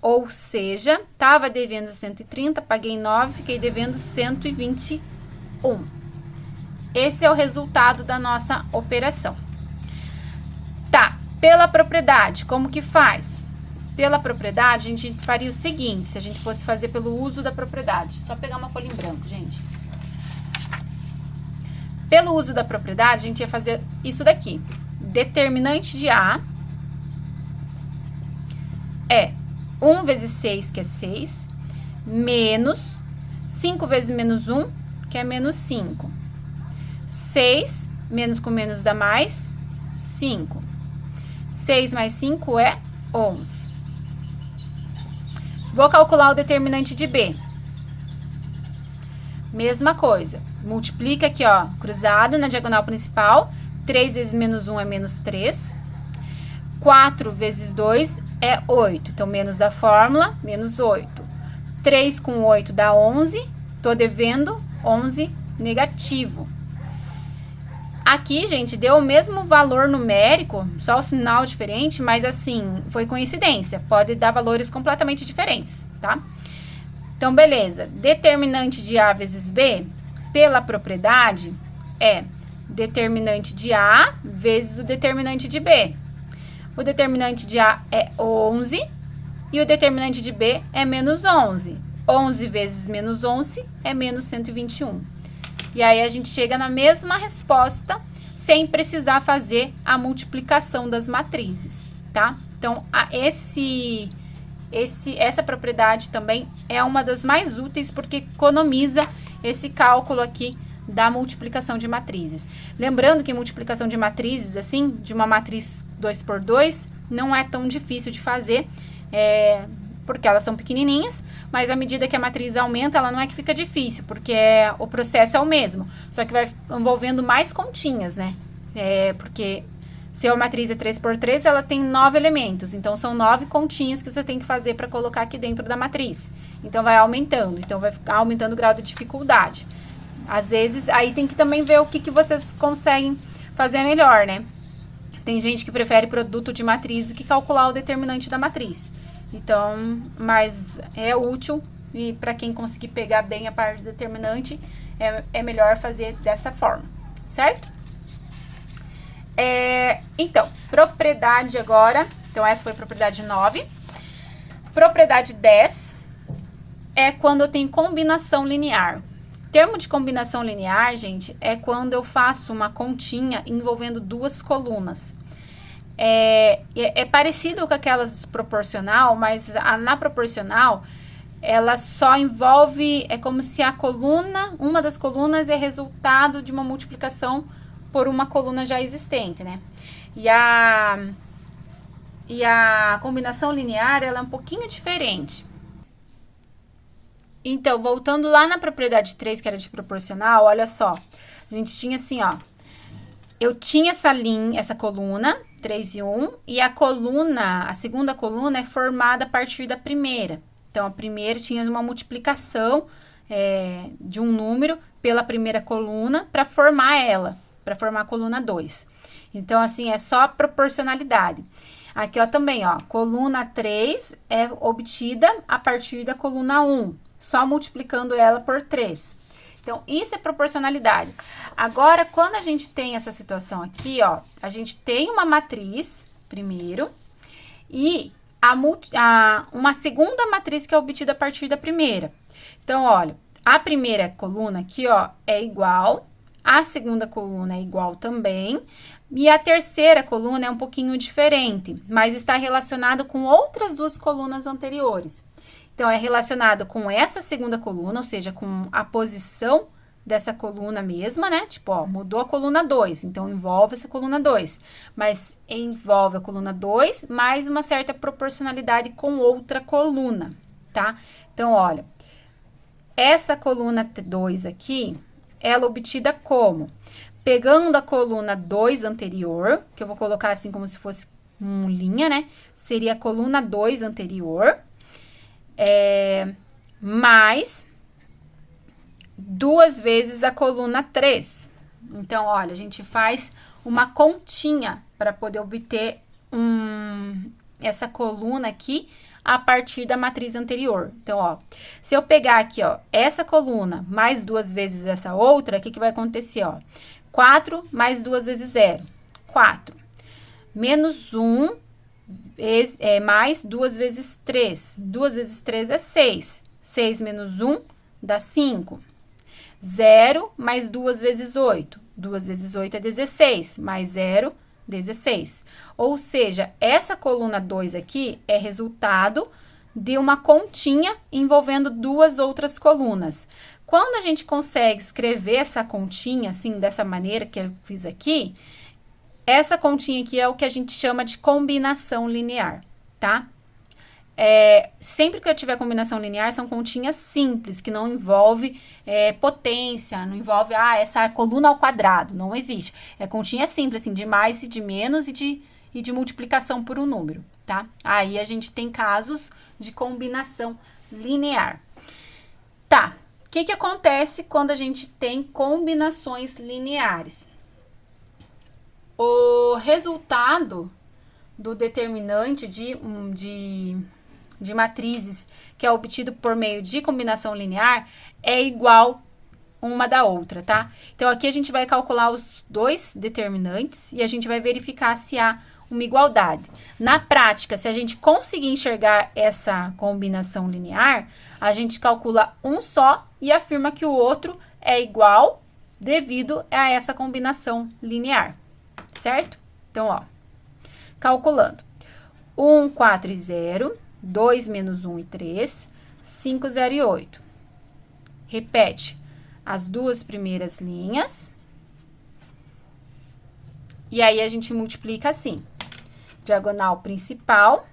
Ou seja, estava devendo 130, paguei 9, fiquei devendo 121. Esse é o resultado da nossa operação. Tá, pela propriedade, como que faz? Pela propriedade, a gente faria o seguinte, se a gente fosse fazer pelo uso da propriedade. Só pegar uma folha em branco, gente. Pelo uso da propriedade, a gente ia fazer isso daqui. Determinante de A é 1 vezes 6, que é 6, menos 5 vezes menos 1, que é menos 5. 6, menos com menos dá mais, 5. 6 mais 5 é 11. Vou calcular o determinante de B. Mesma coisa. Multiplica aqui, ó, cruzado na diagonal principal. 3 vezes menos 1 é menos 3. 4 vezes 2 é 8. Então, menos da fórmula, menos 8. 3 com 8 dá 11. Tô devendo 11 negativo. Aqui, gente, deu o mesmo valor numérico, só o sinal diferente, mas assim, foi coincidência. Pode dar valores completamente diferentes, tá? Então, beleza. Determinante de A vezes B, pela propriedade, é determinante de A vezes o determinante de B. O determinante de A é 11 e o determinante de B é menos 11. 11 vezes menos 11 é menos 121. E aí, a gente chega na mesma resposta, sem precisar fazer a multiplicação das matrizes, tá? Então, essa propriedade também é uma das mais úteis, porque economiza esse cálculo aqui da multiplicação de matrizes. Lembrando que multiplicação de matrizes, assim, de uma matriz 2 por 2, não é tão difícil de fazer, porque elas são pequenininhas, mas à medida que a matriz aumenta, ela não é que fica difícil, porque o processo é o mesmo, só que vai envolvendo mais continhas, né? Porque se a matriz é 3 por 3, ela tem 9 elementos, então são 9 continhas que você tem que fazer para colocar aqui dentro da matriz. Então, vai aumentando, então vai ficar aumentando o grau de dificuldade. Às vezes, aí tem que também ver o que vocês conseguem fazer melhor, né? Tem gente que prefere produto de matriz do que calcular o determinante da matriz. Então, mas é útil e para quem conseguir pegar bem a parte determinante, é melhor fazer dessa forma, certo? Então, propriedade agora. Então, essa foi a propriedade 9. Propriedade 10 é quando eu tenho combinação linear. Termo de combinação linear, gente, é quando eu faço uma continha envolvendo duas colunas. É parecido com aquelas proporcional, mas na proporcional, ela só envolve, é como se a coluna, uma das colunas é resultado de uma multiplicação por uma coluna já existente, né? E a combinação linear, ela é um pouquinho diferente. Então, voltando lá na propriedade 3, que era de proporcional, olha só. A gente tinha assim, ó. Eu tinha essa coluna, 3 e 1, e a segunda coluna é formada a partir da primeira. Então, a primeira tinha uma multiplicação de um número pela primeira coluna para formar para formar a coluna 2. Então, assim, é só a proporcionalidade. Aqui, ó, também, ó, coluna 3 é obtida a partir da coluna 1, só multiplicando ela por 3. Então, isso é proporcionalidade. Agora, quando a gente tem essa situação aqui, ó, a gente tem uma matriz, primeiro, e uma segunda matriz que é obtida a partir da primeira. Então, olha, a primeira coluna aqui, ó, é igual, a segunda coluna é igual também, e a terceira coluna é um pouquinho diferente, mas está relacionado com outras duas colunas anteriores. Então, é relacionado com essa segunda coluna, ou seja, com a posição dessa coluna mesma, né? Tipo, ó, mudou a coluna 2, então envolve essa coluna 2. Mas envolve a coluna 2 mais uma certa proporcionalidade com outra coluna, tá? Então, olha, essa coluna 2 aqui, ela é obtida como? Pegando a coluna 2 anterior, que eu vou colocar assim como se fosse uma linha, né? Seria a coluna 2 anterior, mais 2 vezes a coluna 3. Então, olha, a gente faz uma continha para poder obter essa coluna aqui a partir da matriz anterior. Então, ó, se eu pegar aqui, ó, essa coluna mais 2 vezes essa outra, o que vai acontecer, ó? 4 mais 2 vezes 0, 4. Menos 1 mais 2 vezes 3. 2 vezes 3 é 6. 6 menos 1 dá 5. 0 mais 2 vezes 8. 2 vezes 8 é 16. Mais 0, 16. Ou seja, essa coluna 2 aqui é resultado de uma continha envolvendo 2 outras colunas. Quando a gente consegue escrever essa continha, assim, dessa maneira que eu fiz aqui, essa continha aqui é o que a gente chama de combinação linear, tá? Sempre que eu tiver combinação linear, são continhas simples, que não envolve potência, não envolve, essa coluna ao quadrado, não existe. É continha simples, assim, de mais e de menos e de multiplicação por um número, tá? Aí a gente tem casos de combinação linear. Tá, o que acontece quando a gente tem combinações lineares? O resultado do determinante de matrizes que é obtido por meio de combinação linear é igual uma da outra, tá? Então, aqui a gente vai calcular os dois determinantes e a gente vai verificar se há uma igualdade. Na prática, se a gente conseguir enxergar essa combinação linear, a gente calcula um só e afirma que o outro é igual devido a essa combinação linear, certo? Então, ó, calculando. 1, 4 e 0, 2 menos 1 e 3, 5, 0 e 8. Repete as duas primeiras linhas. E aí, a gente multiplica assim. Diagonal principal,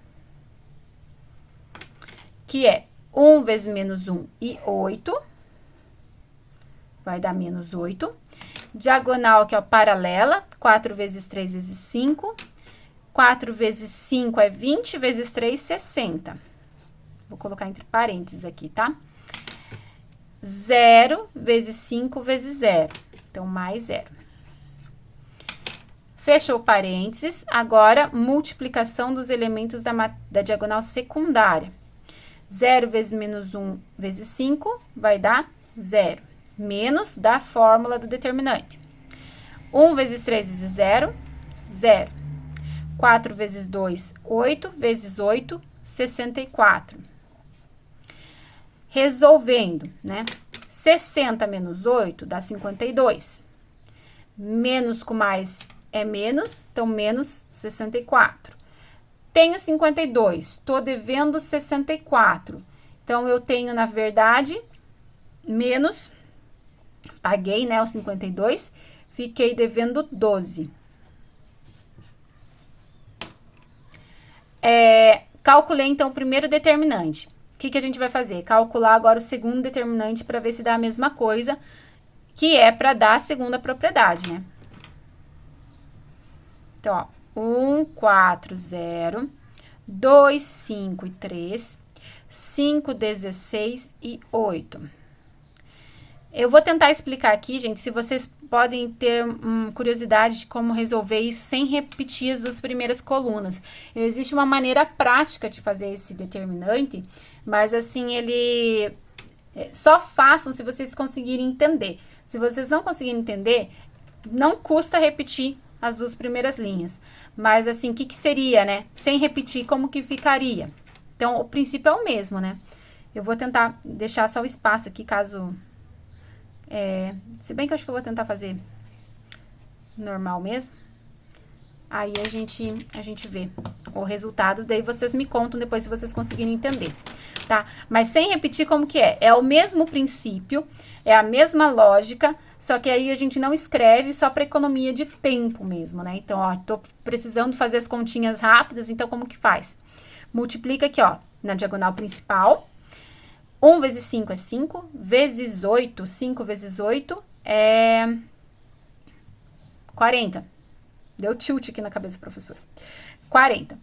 que é 1 vezes menos 1 e 8. Vai dar menos 8. Diagonal, que é a paralela, 4 vezes 3 vezes 5. 4 vezes 5 é 20, vezes 3, 60. Vou colocar entre parênteses aqui, tá? 0 vezes 5 vezes 0. Então, mais 0. Fechou parênteses. Agora, multiplicação dos elementos da diagonal secundária. 0 vezes menos 1 vezes 5 vai dar 0. Menos da fórmula do determinante. 1 vezes 3 vezes 0, 0. 4 vezes 2, 8, vezes 8, 64. Resolvendo, né? 60 menos 8 dá 52. Menos com mais é menos, então menos 64. Tenho 52, tô devendo 64. Então, eu tenho, na verdade, menos, paguei, né, os 52, fiquei devendo 12. Calculei, então, o primeiro determinante. O que a gente vai fazer? Calcular agora o segundo determinante para ver se dá a mesma coisa, que é para dar a segunda propriedade, né? Então, ó, 1, 4, 0, 2, 5 e 3, 5, 16 e 8. Eu vou tentar explicar aqui, gente, se vocês podem ter curiosidade de como resolver isso sem repetir as duas primeiras colunas. Existe uma maneira prática de fazer esse determinante, mas assim, ele só façam se vocês conseguirem entender. Se vocês não conseguirem entender, não custa repetir as duas primeiras linhas. Mas assim, o que seria, né? Sem repetir, como que ficaria? Então, o princípio é o mesmo, né? Eu vou tentar deixar só o espaço aqui, caso... se bem que eu acho que eu vou tentar fazer normal mesmo. Aí a gente vê o resultado, daí vocês me contam depois se vocês conseguirem entender, tá? Mas sem repetir como que é. É o mesmo princípio, é a mesma lógica, só que aí a gente não escreve só para economia de tempo mesmo, né? Então, ó, tô precisando fazer as continhas rápidas, então como que faz? Multiplica aqui, ó, na diagonal principal. 1 vezes 5 é 5, vezes 8, 5 vezes 8 é 40. Deu tilt aqui na cabeça, professor. 40.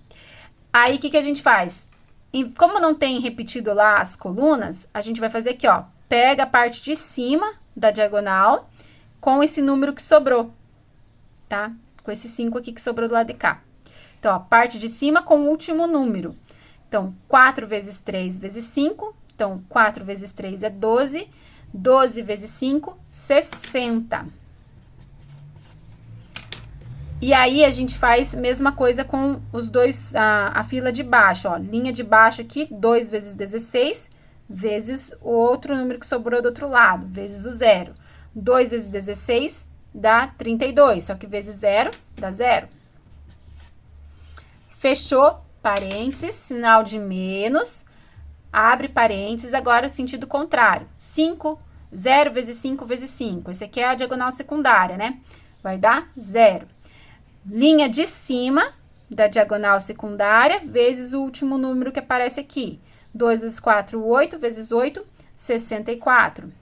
Aí, o que a gente faz? Como não tem repetido lá as colunas, a gente vai fazer aqui, ó. Pega a parte de cima da diagonal com esse número que sobrou, tá? Com esse 5 aqui que sobrou do lado de cá. Então, ó, parte de cima com o último número. Então, 4 vezes 3 vezes 5. Então, 4 vezes 3 é 12. 12 vezes 5, 60. E aí, a gente faz a mesma coisa com os dois, a fila de baixo, ó. Linha de baixo aqui, 2 vezes 16, vezes o outro número que sobrou do outro lado, vezes o 0. 2 vezes 16 dá 32, só que vezes 0 dá 0. Fechou, parênteses, sinal de menos, abre parênteses, agora o sentido contrário. 5, 0 vezes 5 vezes 5. Esse aqui é a diagonal secundária, né? Vai dar 0. Linha de cima da diagonal secundária, vezes o último número que aparece aqui. 2 vezes 4, 8, vezes 8, 64.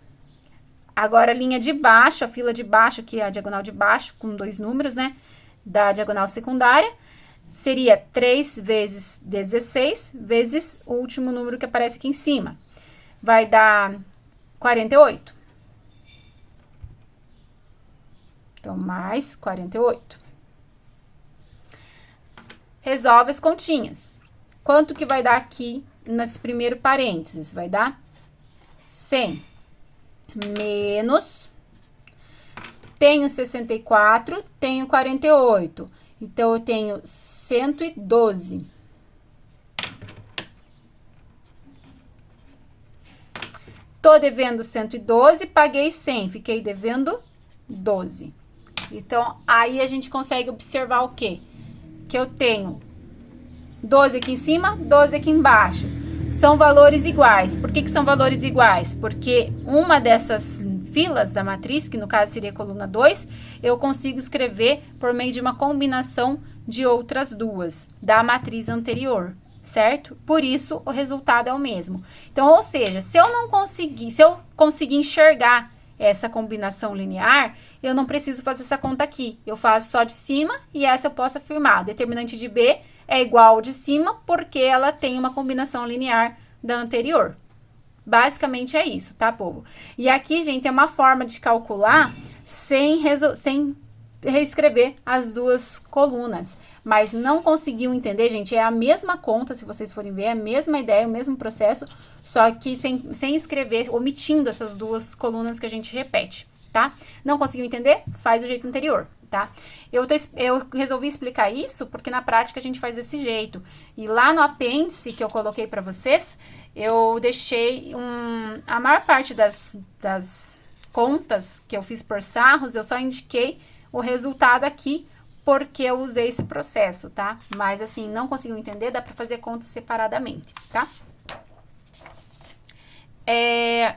Agora, a linha de baixo, a fila de baixo, que é a diagonal de baixo, com dois números, né? Da diagonal secundária, seria 3 vezes 16, vezes o último número que aparece aqui em cima. Vai dar 48. Então, mais 48. Resolve as continhas. Quanto que vai dar aqui nesse primeiro parênteses? Vai dar 100 menos, tenho 64, tenho 48. Então, eu tenho 112. Tô devendo 112, paguei 100, fiquei devendo 12. Então, aí a gente consegue observar o quê? Que eu tenho 12 aqui em cima, 12 aqui embaixo. São valores iguais. Por que são valores iguais? Porque uma dessas filas da matriz, que no caso seria a coluna 2, eu consigo escrever por meio de uma combinação de outras duas da matriz anterior, certo? Por isso, o resultado é o mesmo. Então, ou seja, se eu conseguir enxergar essa combinação linear, eu não preciso fazer essa conta aqui. Eu faço só de cima e essa eu posso afirmar. Determinante de B é igual ao de cima porque ela tem uma combinação linear da anterior. Basicamente é isso, tá, povo? E aqui, gente, é uma forma de calcular sem reescrever as duas colunas. Mas não conseguiu entender, gente? É a mesma conta, se vocês forem ver, é a mesma ideia, o mesmo processo, só que sem escrever, omitindo essas duas colunas que a gente repete, tá? Não conseguiu entender? Faz do jeito anterior, tá? Eu resolvi explicar isso porque na prática a gente faz desse jeito. E lá no apêndice que eu coloquei para vocês, eu deixei a maior parte das contas que eu fiz por sarros, eu só indiquei o resultado aqui porque eu usei esse processo, tá? Mas assim, não conseguiu entender, dá para fazer contas separadamente, tá?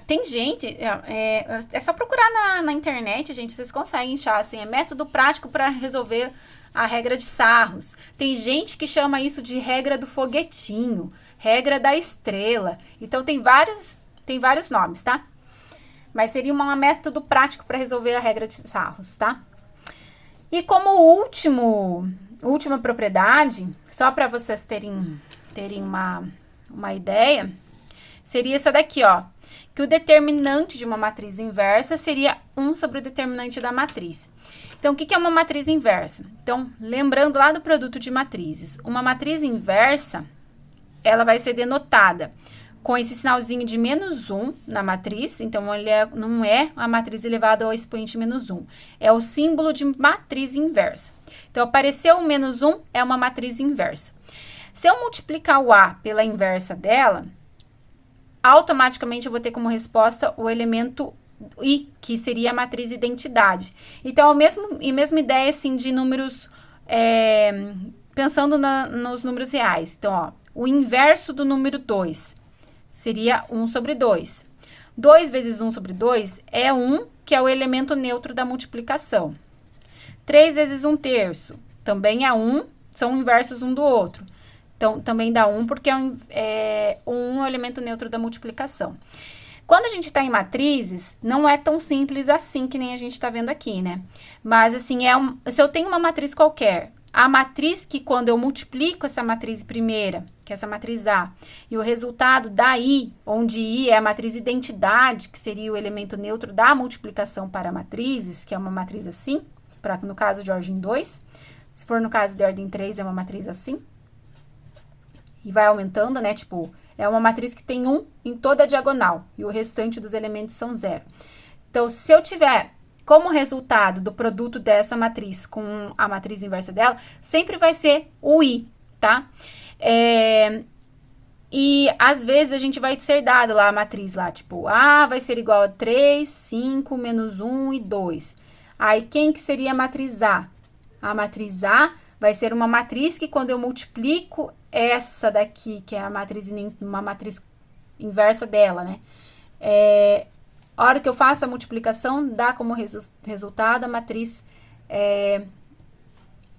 Tem gente, é só procurar na internet, gente, vocês conseguem achar, assim, é método prático para resolver a regra de sarros. Tem gente que chama isso de regra do foguetinho, regra da estrela. Então, tem vários nomes, tá? Mas seria um método prático para resolver a regra de sarros, tá? E como última propriedade, só para vocês terem uma ideia, seria essa daqui, ó. Que o determinante de uma matriz inversa seria 1 sobre o determinante da matriz. Então, o que é uma matriz inversa? Então, lembrando lá do produto de matrizes, uma matriz inversa, ela vai ser denotada com esse sinalzinho de menos 1 na matriz. Então, ele não é a matriz elevada ao expoente menos 1. É o símbolo de matriz inversa. Então, apareceu o menos 1, é uma matriz inversa. Se eu multiplicar o A pela inversa dela, automaticamente eu vou ter como resposta o elemento I, que seria a matriz identidade. Então, a mesma ideia, assim, de números, pensando nos números reais. Então, ó, o inverso do número 2 seria 1 sobre 2. 2 vezes 1 sobre 2 é 1, que é o elemento neutro da multiplicação. 3 vezes 1 terço também é 1, são inversos um do outro. Então, também dá 1, porque é o elemento neutro da multiplicação. Quando a gente está em matrizes, não é tão simples assim que nem a gente está vendo aqui, né? Mas, assim, se eu tenho uma matriz qualquer, a matriz que quando eu multiplico essa matriz primeira, que é essa matriz A, e o resultado da I, onde I é a matriz identidade, que seria o elemento neutro da multiplicação para matrizes, que é uma matriz assim, no caso de ordem 2. Se for no caso de ordem 3, é uma matriz assim. E vai aumentando, né? Tipo, é uma matriz que tem 1 em toda a diagonal, e o restante dos elementos são 0. Então, se eu tiver como resultado do produto dessa matriz com a matriz inversa dela, sempre vai ser o I, tá? E às vezes a gente vai ser dado lá a matriz lá, tipo, A vai ser igual a 3, 5, menos 1 e 2. Aí, quem que seria a matriz A? A matriz A vai ser uma matriz que quando eu multiplico essa daqui, que é uma matriz inversa dela, né? A hora que eu faço a multiplicação, dá como resultado a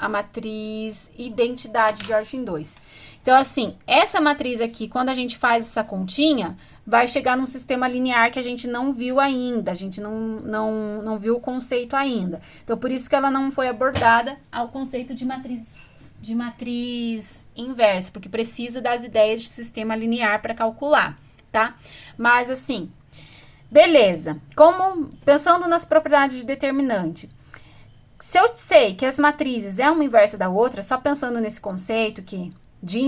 matriz identidade de ordem 2. Então, assim, essa matriz aqui, quando a gente faz essa continha, vai chegar num sistema linear que a gente não viu ainda, a gente não viu o conceito ainda. Então, por isso que ela não foi abordada ao conceito de matriz inversa, porque precisa das ideias de sistema linear para calcular, tá? Mas, assim, beleza. Pensando nas propriedades de determinante, se eu sei que as matrizes é uma inversa da outra, só pensando nesse conceito que de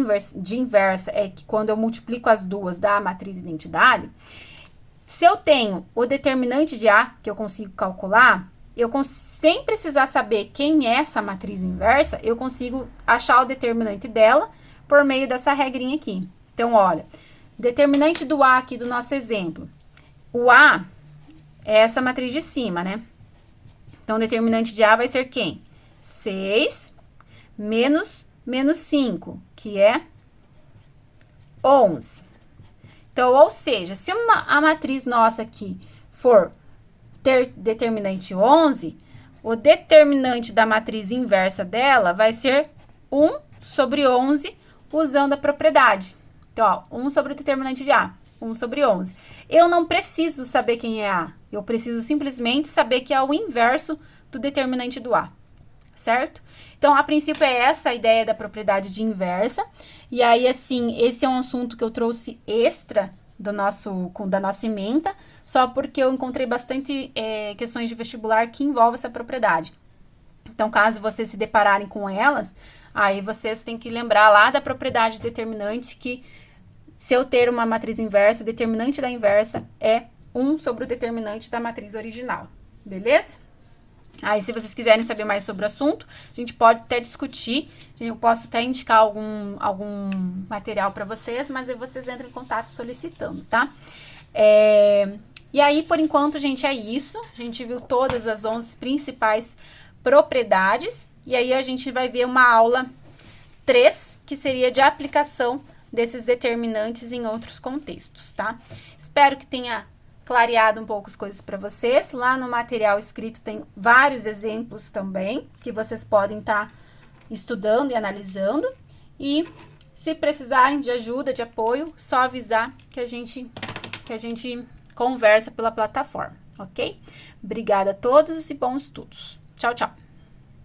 inversa é que quando eu multiplico as duas dá a matriz identidade, se eu tenho o determinante de A, que eu consigo calcular, sem precisar saber quem é essa matriz inversa, eu consigo achar o determinante dela por meio dessa regrinha aqui. Então, olha, determinante do A aqui do nosso exemplo. O A é essa matriz de cima, né? Então, o determinante de A vai ser quem? 6 menos 5, que é 11. Então, ou seja, se a matriz nossa aqui for ter determinante 11, o determinante da matriz inversa dela vai ser 1 sobre 11, usando a propriedade. Então, ó, 1 sobre o determinante de A, 1 sobre 11. Eu não preciso saber quem é A, eu preciso simplesmente saber que é o inverso do determinante do A, certo? Então, a princípio, é essa a ideia da propriedade de inversa. E aí, assim, esse é um assunto que eu trouxe extra da nossa ementa, só porque eu encontrei bastante questões de vestibular que envolvem essa propriedade. Então, caso vocês se depararem com elas, aí vocês têm que lembrar lá da propriedade determinante que, se eu ter uma matriz inversa, o determinante da inversa é 1 sobre o determinante da matriz original. Beleza? Aí, se vocês quiserem saber mais sobre o assunto, a gente pode até discutir, eu posso até indicar algum material para vocês, mas aí vocês entram em contato solicitando, tá? E aí, por enquanto, gente, é isso. A gente viu todas as 11 principais propriedades, e aí a gente vai ver uma aula 3, que seria de aplicação desses determinantes em outros contextos, tá? Espero que tenha clareado um pouco as coisas para vocês. Lá no material escrito tem vários exemplos também, que vocês podem estar estudando e analisando. E se precisarem de ajuda, de apoio, só avisar que a gente conversa pela plataforma, ok? Obrigada a todos e bons estudos. Tchau, tchau!